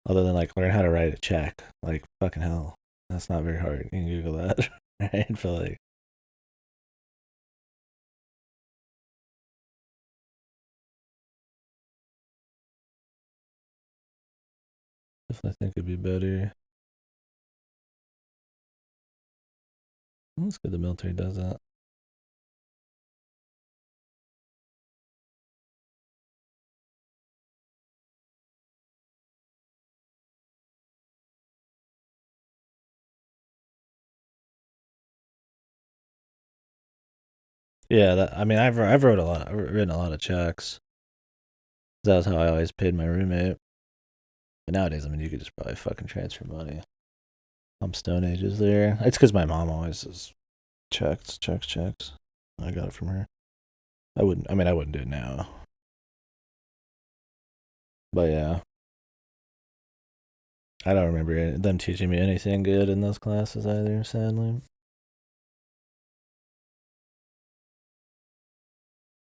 Other than like learn how to write a check. Like fucking hell, that's not very hard. You can Google that, right? But like, definitely think it'd be better. Well, that's good. The military does that. Yeah, that. I mean, I've wrote a lot. I've written a lot of checks. That was how I always paid my roommate. But nowadays, I mean, you could just probably fucking transfer money. I'm Stone Ages there. It's because my mom always says checks. I got it from her. I wouldn't do it now. But yeah. I don't remember them teaching me anything good in those classes either, sadly.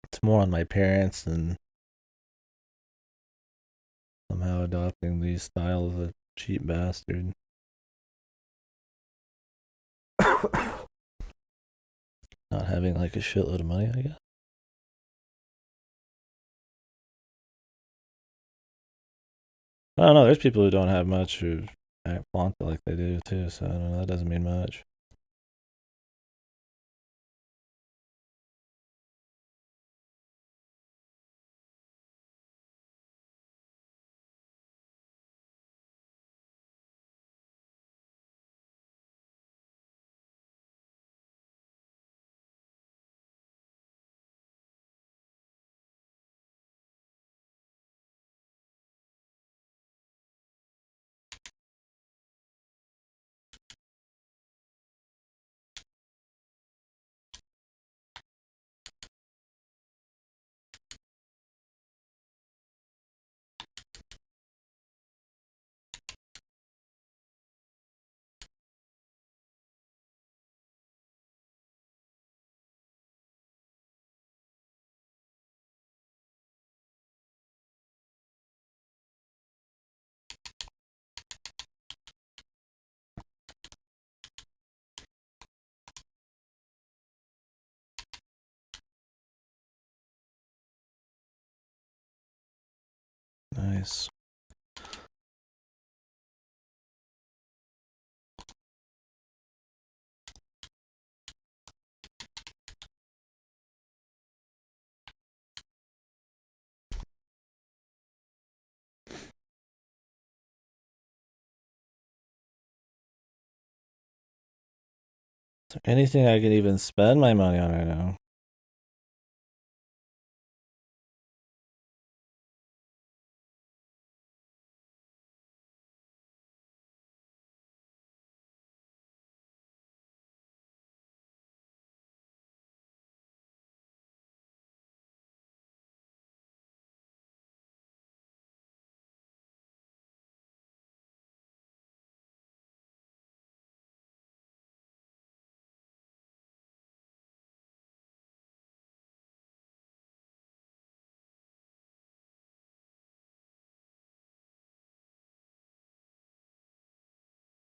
It's more on my parents and somehow adopting the style of a cheap bastard. Not having like a shitload of money, I guess. I don't know. There's people who don't have much who flaunt it like they do too. So I don't know. That doesn't mean much. Nice. Is there anything I can even spend my money on right now?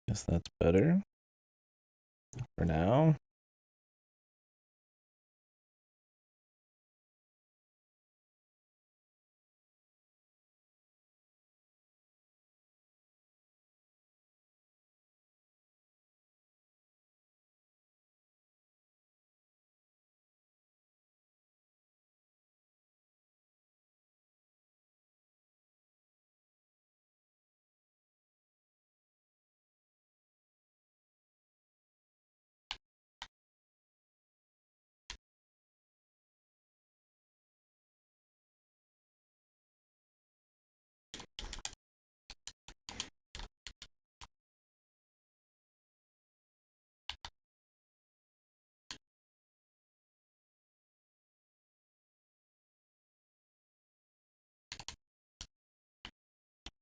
Guess that's better for now.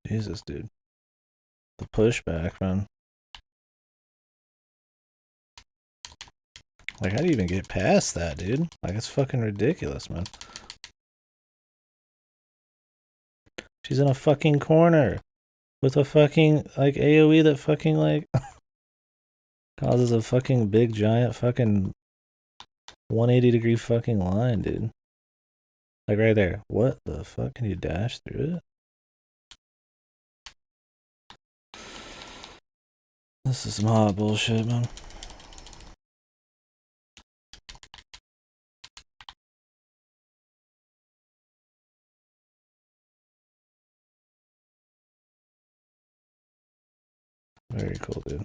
Jesus, dude. The pushback, man. Like, how do you even get past that, dude? Like, it's fucking ridiculous, man. She's in a fucking corner with a fucking, like, AoE that fucking, like, causes a fucking big, giant fucking 180-degree fucking line, dude. Like, right there. What the fuck? Can you dash through it? This is some hot bullshit, man. Very cool, dude.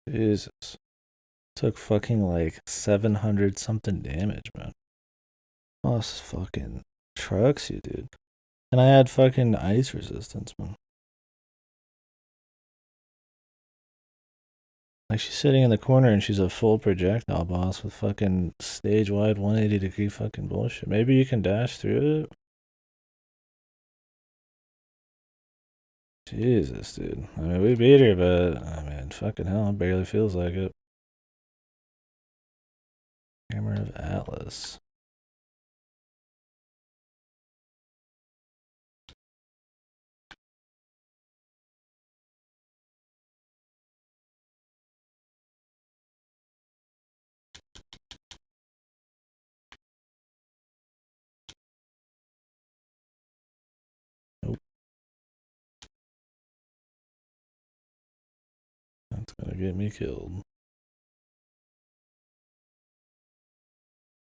Jesus. Took fucking like 700 something damage, man. Boss fucking trucks you, dude. And I had fucking ice resistance, man. Like she's sitting in the corner and she's a full projectile boss with fucking stage wide 180-degree fucking bullshit. Maybe you can dash through it. Jesus, dude. I mean, we beat her, but I mean, fucking hell, it barely feels like it. Hammer of Atlas. Nope. That's gonna get me killed.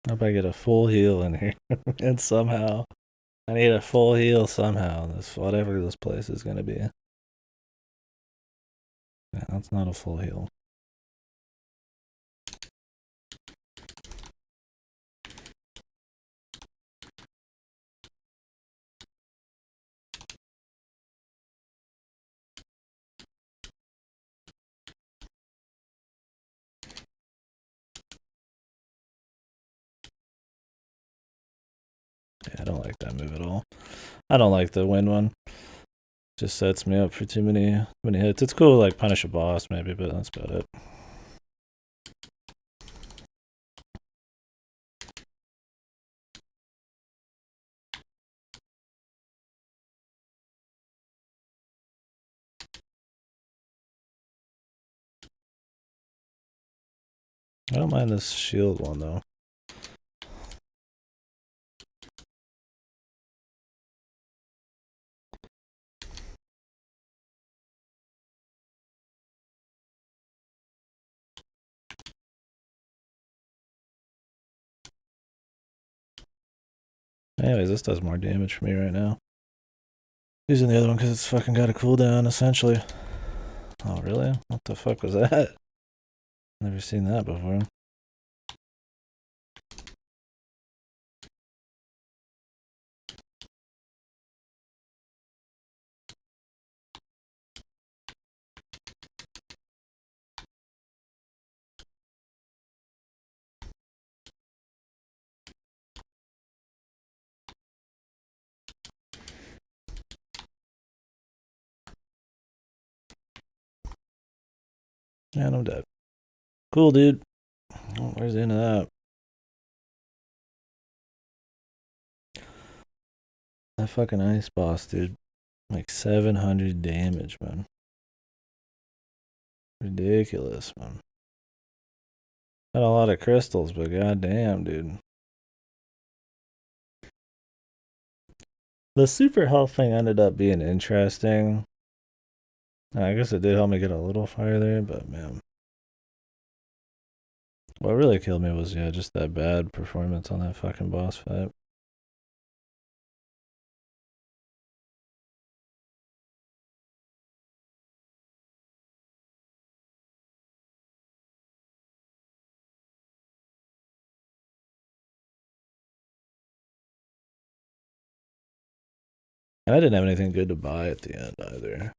Hope I get a full heal in here. And somehow, I need a full heal somehow. This whatever this place is gonna be. Yeah, that's not a full heal. Yeah, I don't like that move at all. I don't like the wind one. Just sets me up for too many hits. It's cool to like punish a boss maybe, but that's about it. I don't mind this shield one though. Anyways, this does more damage for me right now. Using the other one because it's fucking got a cooldown essentially. Oh really? What the fuck was that? Never seen that before. And I'm dead. Cool, dude. Oh, where's the end of that? That fucking ice boss, dude. Like 700 damage, man. Ridiculous, man. Had a lot of crystals, but goddamn, dude. The super health thing ended up being interesting. I guess it did help me get a little farther, but man. What really killed me was, yeah, just that bad performance on that fucking boss fight. And I didn't have anything good to buy at the end either.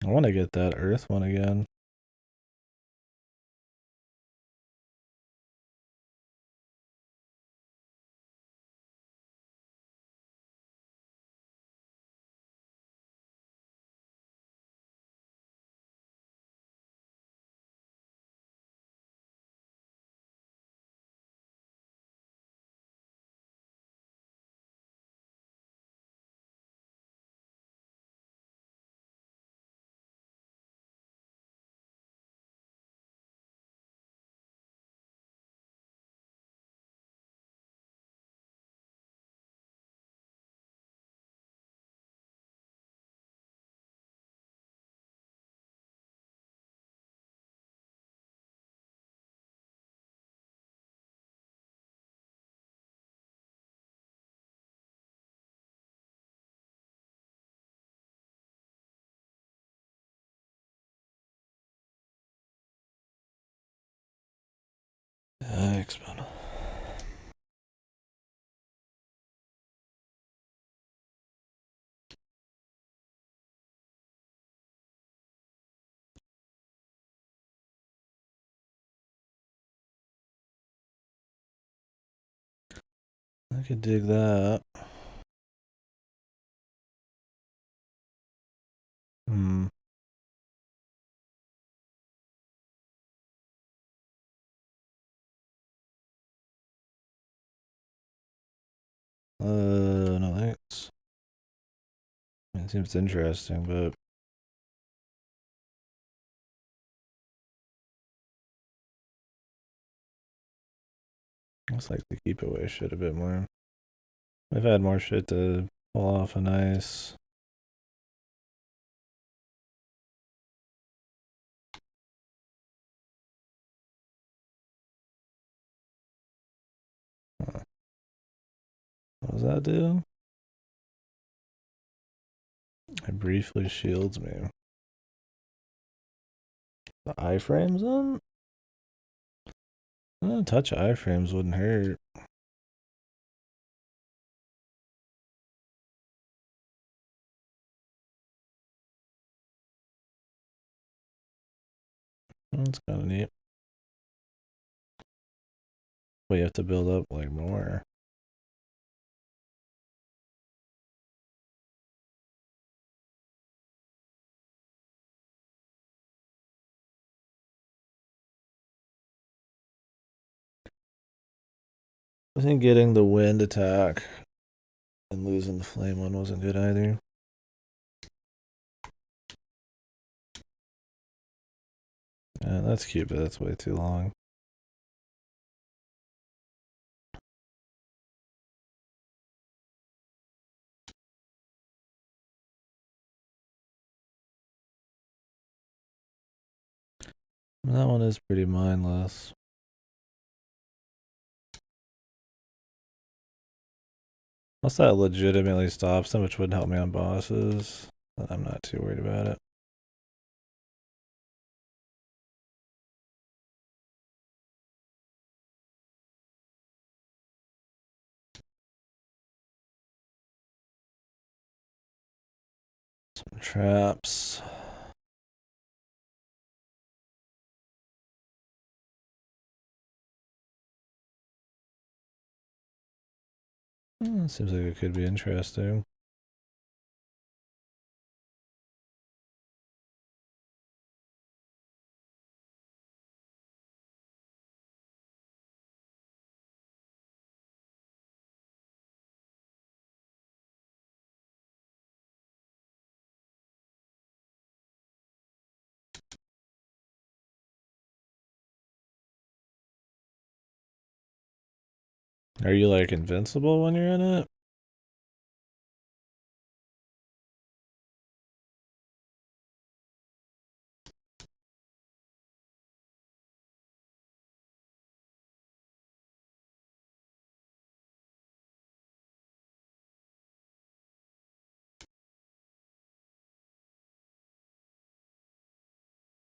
I want to get that Earth one again. Yikes, man. I could dig that. Hmm. No thanks. I mean, it seems interesting, but I just like to keep away shit a bit more. I've had more shit to pull off a nice. What does that do? It briefly shields me. The iframes on? Touch iframes wouldn't hurt. That's kind of neat. But you have to build up like more. I think getting the wind attack and losing the flame one wasn't good either. Yeah, that's cute, but that's way too long. That one is pretty mindless. Unless that legitimately stops them, which wouldn't help me on bosses, then I'm not too worried about it. Some traps. Seems like it could be interesting. Are you like invincible when you're in it?